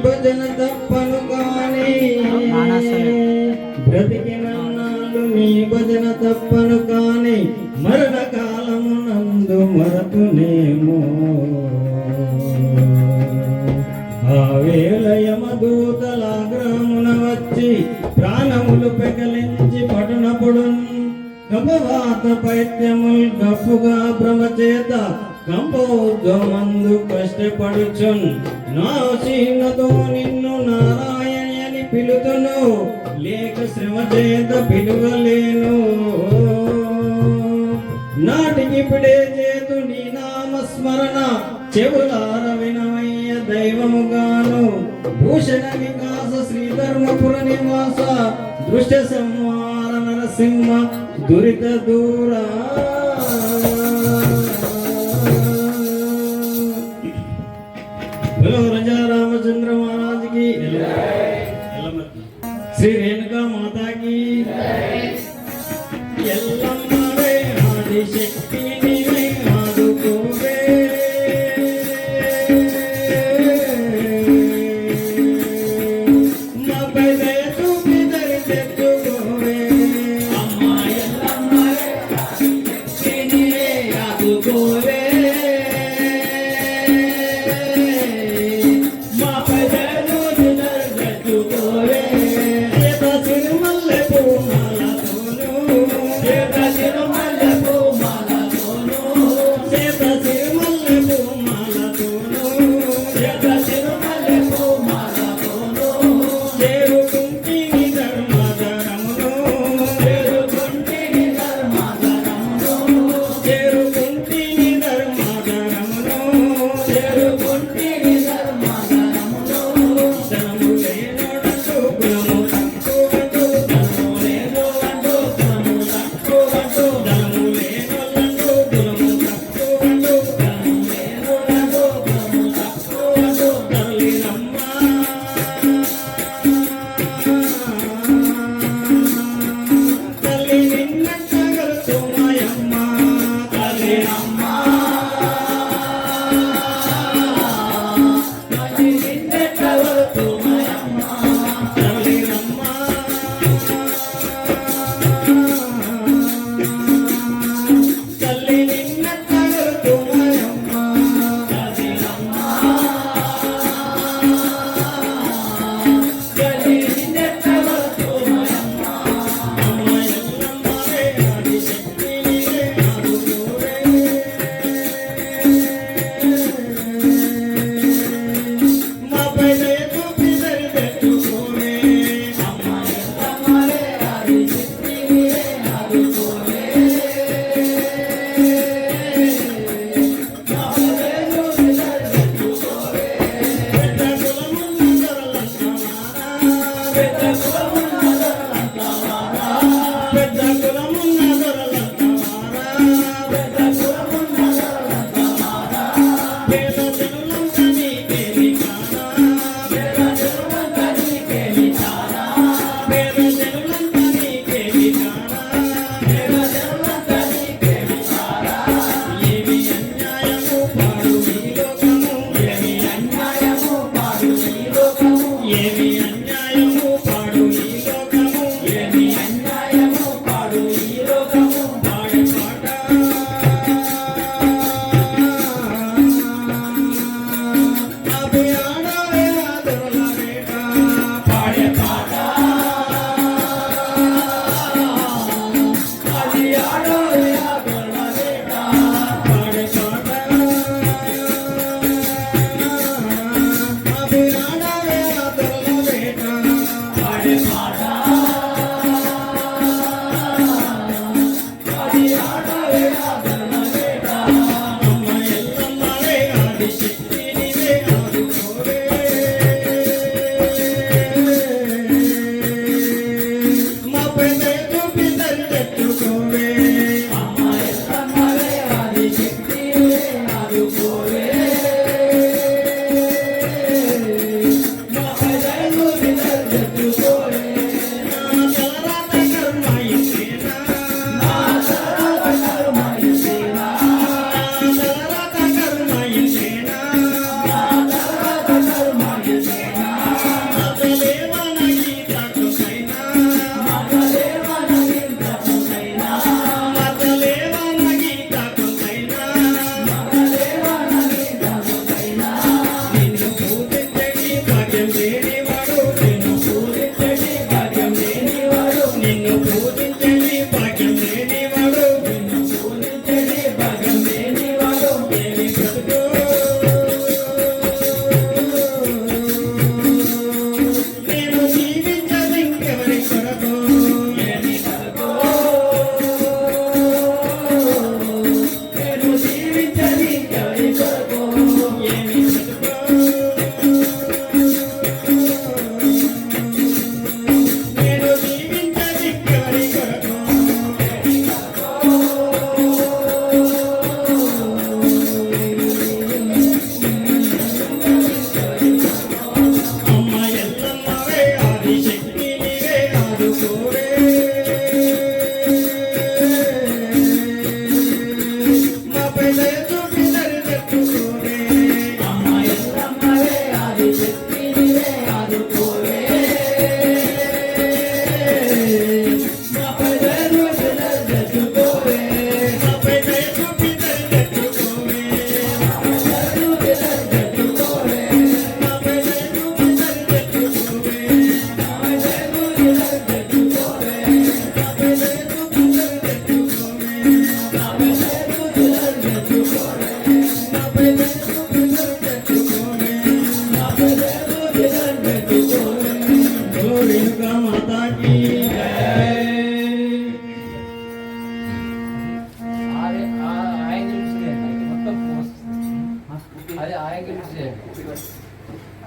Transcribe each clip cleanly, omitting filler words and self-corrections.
భజన తప్పను కానీ బ్రతికినన్నాళ్ళు నీ భజన తప్పను కానీ మరణ కాలము నందు మరతునేమో ఆ వేళ యమదూతలాగ్రహమున వచ్చి ప్రాణములు పెకలించి పడునప్పుడు గభవాత పైత్యముల్ గప్పుగా భ్రమచేత కంపోద్గమందు కష్టపడుచున్ నా సీనతో నిన్ను నారాయణని పిలుతును లేక శ్రమ చేత పిలువలేను నాటికిప్పుడే చేతు నీ నామస్మరణ చెవులార వినమయ్య దైవముగాను భూషణ వికాస శ్రీధర్మపుర నివాస దృష్ట సంహార నరసింహ దురిత దూరా राजा रामचंद्र महाराज की श्री रेणुका माता की आदिशक्ति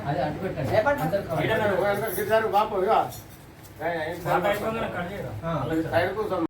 అది అడ్డు పెట్టండి. ఈడన్నారు, గిరిజారు బాపు ఇగో. మాట అయిపోగానే కట్ చేయరా? సైడ్ కూర్చోమ్మా.